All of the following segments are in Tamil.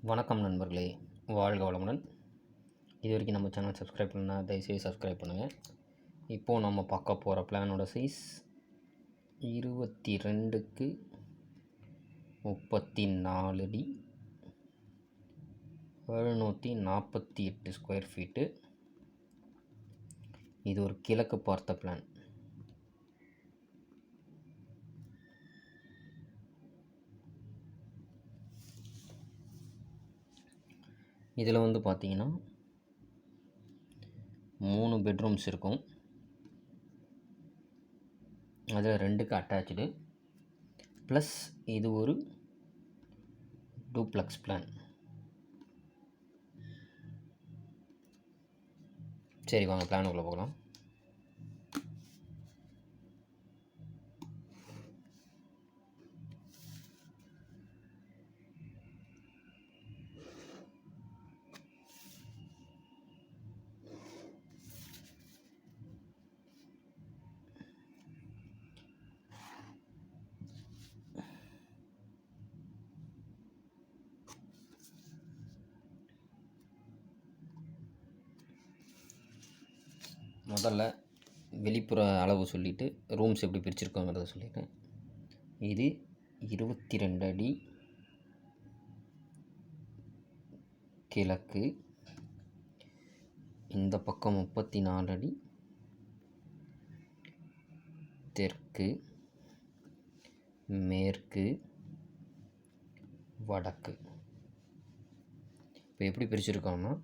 வணக்கம் நண்பர்களே, வாழ்க வளமுடன். இது வரைக்கும் நம்ம சேனல் சப்ஸ்கிரைப் பண்ணால் தயவுசெய்து சப்ஸ்கிரைப் பண்ணுங்கள். இப்போது நம்ம பார்க்க போகிற பிளானோட சைஸ் 22க்கு 34 அடி 748 ஸ்கொயர் ஃபீட்டு. இது ஒரு கிழக்கு பார்த்த பிளான். இதில் வந்து பார்த்தீங்கன்னா 3 பெட்ரூம்ஸ் இருக்கும். அதில் 2க்கு அட்டாச்சு, ப்ளஸ் இது ஒரு டூப்ளெக்ஸ் பிளான். சரி, வாங்க பிளானுக்குள்ளே போகலாம். முதல்ல வெளிப்புற அளவு சொல்லிவிட்டு ரூம்ஸ் எப்படி பிரிச்சுருக்கோங்கிறத சொல்லிட்டேன். இது 22 அடி கிழக்கு, இந்த பக்கம் 34 அடி தெற்கு, மேற்கு, வடக்கு. இப்போ எப்படி பிரிச்சுருக்கோம்னா,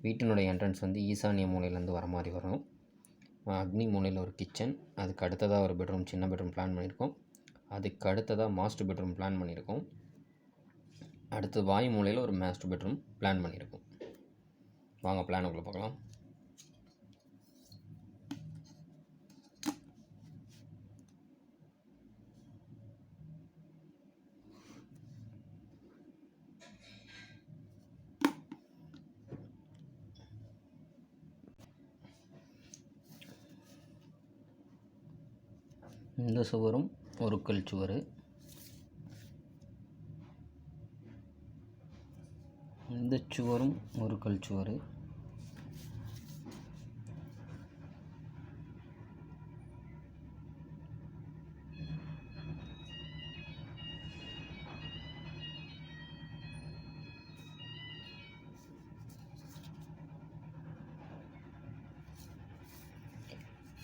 வீட்டினுடைய என்ட்ரன்ஸ் வந்து ஈசானிய மூலையிலேருந்து வர மாதிரி வரும். அக்னி மூலையில் ஒரு கிச்சன், அதுக்கு அடுத்ததாக ஒரு பெட்ரூம், சின்ன பெட்ரூம் பிளான் பண்ணியிருக்கோம். அதுக்கு அடுத்ததாக மாஸ்டர் பெட்ரூம் பிளான் பண்ணியிருக்கோம். அடுத்து வாயு மூலையில் ஒரு மாஸ்டர் பெட்ரூம் பிளான் பண்ணியிருக்கோம். வாங்க பிளானுக்குள்ளே பார்க்கலாம். இந்த சுவரும் ஒரு கல் சுவர், இந்த சுவரும் ஒரு கல் சுவர்,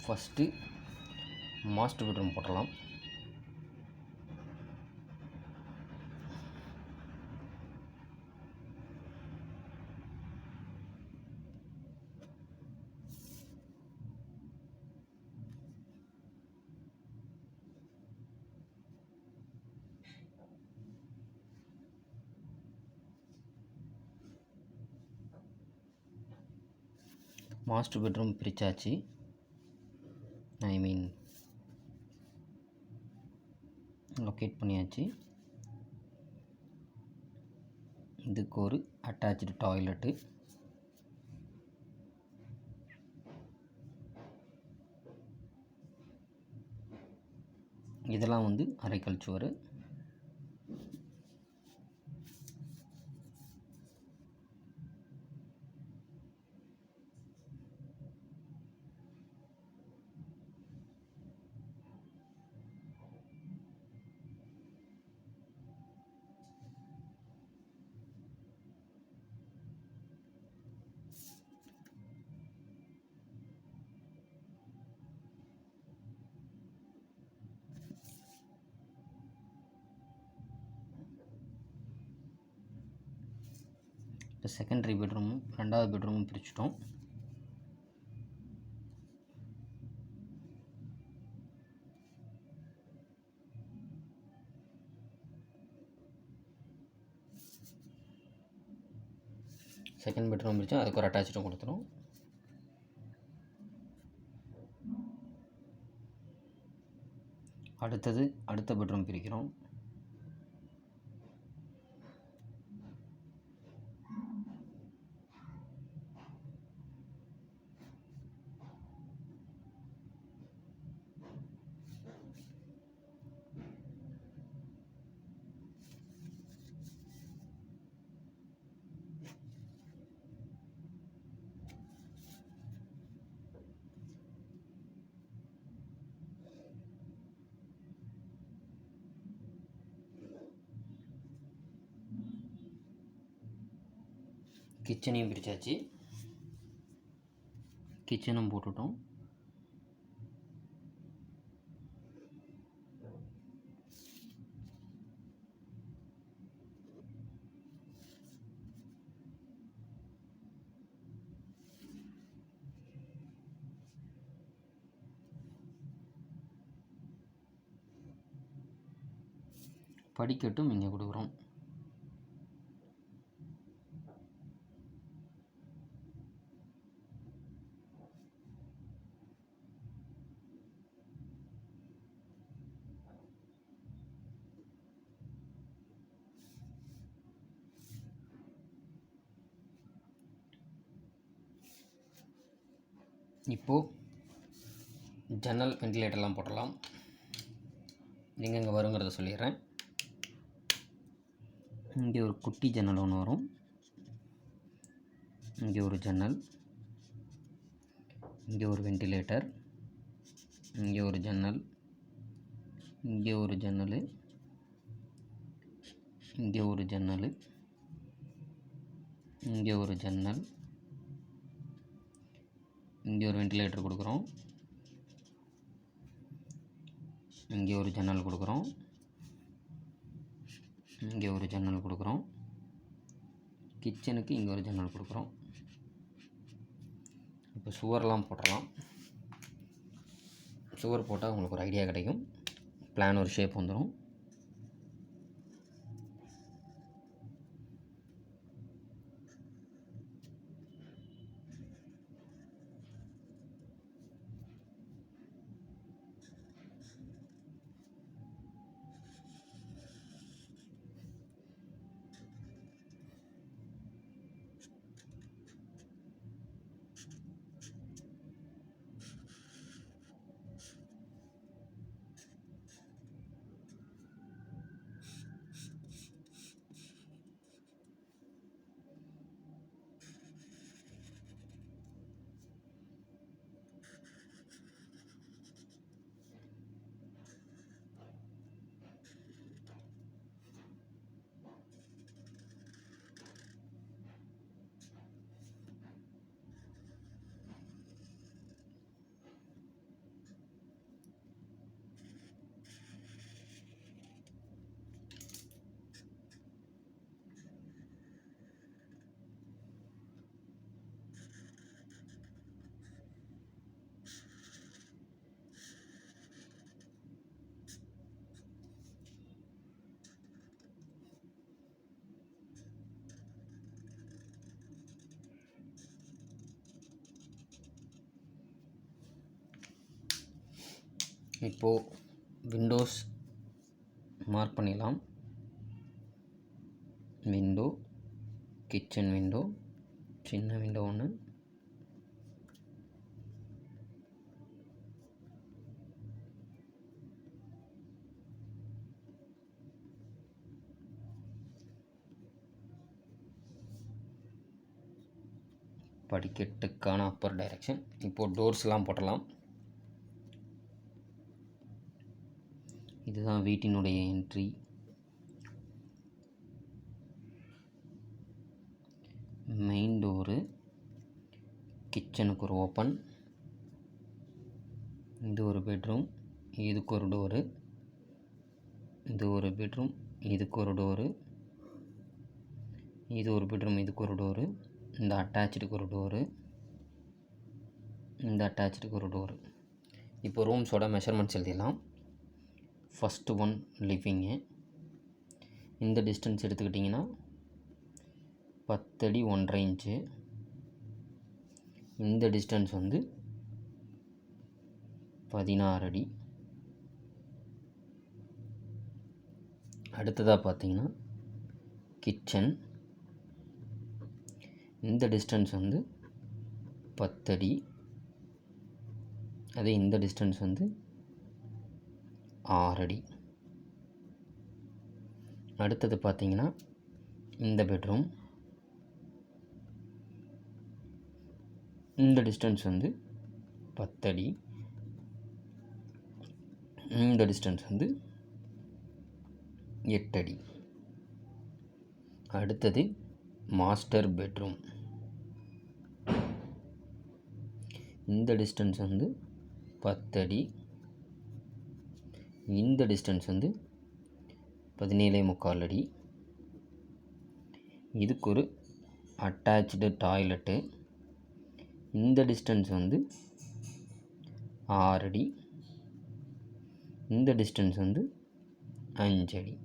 ஃபஸ்ட்டு மாஸ்டர் பெட்ரூம் போட்டலாம். மாஸ்டர் பெட்ரூம் பிரித்தாச்சு. லொக்கேட் பண்ணியாச்சு. இதுக்கு ஒரு அட்டாச்சு டாய்லெட்டு, இதெல்லாம் வந்து அரைக்கல் சுவர். இப்போ செகண்டரி பெட்ரூமும் 2வது பெட்ரூமும் பிரிச்சுட்டோம். செகண்ட் பெட்ரூம் பிரித்தா அதுக்கு ஒரு அட்டாச்சும் கொடுத்துரும். அடுத்தது அடுத்த பெட்ரூம் பிரிக்கிறோம். கிச்சனையும் பிரித்தாச்சு, கிச்சனும் போட்டுட்டோம். படிக்கட்டும் இங்கே கொடுக்குறோம். இப்போது ஜன்னல் வெண்டிலேட்டர்லாம் போடலாம். எங்கெங்கே வருங்கிறத சொல்லிடுறேன். இங்கே ஒரு குட்டி ஜன்னல் ஒன்று வரும், இங்கே ஒரு ஜன்னல், இங்கே ஒரு வெண்டிலேட்டர், இங்கே ஒரு ஜன்னல், இங்கே ஒரு ஜன்னல், இங்கே ஒரு ஜன்னல், இங்கே ஒரு ஜன்னல், இங்கே ஒரு வெண்டிலேட்டர் கொடுக்குறோம், இங்கே ஒரு ஜன்னல் கொடுக்குறோம், இங்கே ஒரு ஜன்னல் கொடுக்குறோம், கிச்சனுக்கு இங்கே ஒரு ஜன்னல் கொடுக்குறோம். இப்போ சுவர்லாம் போட்டுடலாம். சுவர் போட்டால் உங்களுக்கு ஒரு ஐடியா கிடைக்கும், பிளான் ஒரு ஷேப் வந்துடும். இப்போது விண்டோஸ் மார்க் பண்ணிடலாம். விண்டோ, கிச்சன் விண்டோ, சின்ன விண்டோ ஒன்று, படிக்கட்டுக்கான அப்பர் டைரக்ஷன். இப்போது டோர்ஸ்லாம் போட்டலாம். இதுதான் வீட்டினுடைய என்ட்ரி. மெயின் டோரு, கிச்சனுக்கு ஒரு ஓப்பன், இது ஒரு பெட்ரூம், இதுக்கு ஒரு டோரு, இது ஒரு பெட்ரூம், இதுக்கு ஒரு டோரு, இது ஒரு பெட்ரூம், இதுக்கு ஒரு டோரு, இந்த அட்டாச்சுக்கு ஒரு டோரு, இந்த அட்டாச்சுக்கு ஒரு டோரு. இப்போ ரூம்ஸோட மெஷர்மெண்ட்ஸ் எழுதிடலாம். First one living. இந்த டிஸ்டன்ஸ் எடுத்துக்கிட்டிங்கன்னா 10 அடி 1.5 இன்ச்சு. இந்த டிஸ்டன்ஸ் வந்து 16 அடி. அடுத்ததாக பார்த்தீங்கன்னா கிச்சன். இந்த டிஸ்டன்ஸ் வந்து 10 அடி. அதே இந்த டிஸ்டன்ஸ் வந்து 6 அடி. அடுத்தது பார்த்தீங்கன்னா இந்த பெட்ரூம். இந்த டிஸ்டன்ஸ் வந்து 10 அடி. இந்த டிஸ்டன்ஸ் வந்து 8 அடி. அடுத்தது மாஸ்டர் பெட்ரூம். இந்த டிஸ்டன்ஸ் வந்து 10 அடி, இந்த டிஸ்டன்ஸ் வந்து 17.25 அடி. இதுக்கு ஒரு அட்டாச்டு டாய்லெட்டு. இந்த டிஸ்டன்ஸ் வந்து 6 அடி, இந்த டிஸ்டன்ஸ் வந்து 5 அடி.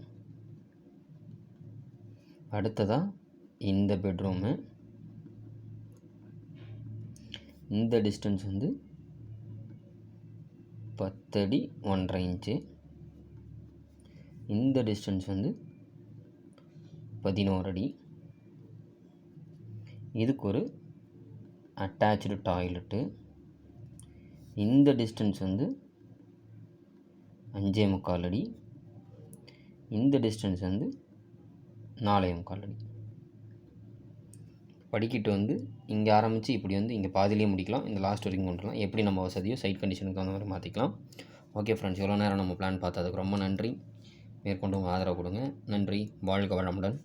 அடுத்ததாக இந்த பெட்ரூமு. இந்த டிஸ்டன்ஸ் வந்து 10 அடி 1.5 இன்ச்சு, இந்த டிஸ்டன்ஸ் வந்து 11 அடி. இதுக்கு ஒரு அட்டாச்டு டாய்லெட்டு. இந்த டிஸ்டன்ஸ் வந்து 5.25 அடி, இந்த டிஸ்டன்ஸ் வந்து 4.25 அடி. படிக்கட்டு வந்து இங்கே ஆரம்பித்து இப்படி வந்து இங்கே பாதியிலே முடிக்கலாம், இந்த லாஸ்ட் வரைக்கும் கொண்டு வரலாம். எப்படி நம்ம வசதியோ சைட் கண்டிஷனுக்கு அந்த மாதிரி மாற்றிக்கலாம். ஓகே ஃப்ரெண்ட்ஸ், எவ்வளோ நேரம் நம்ம பிளான் பார்த்ததுக்கு ரொம்ப நன்றி. மேற்கொண்டு உங்கள் ஆதரவு கொடுங்க. நன்றி. வாழ்க வளமுடன்.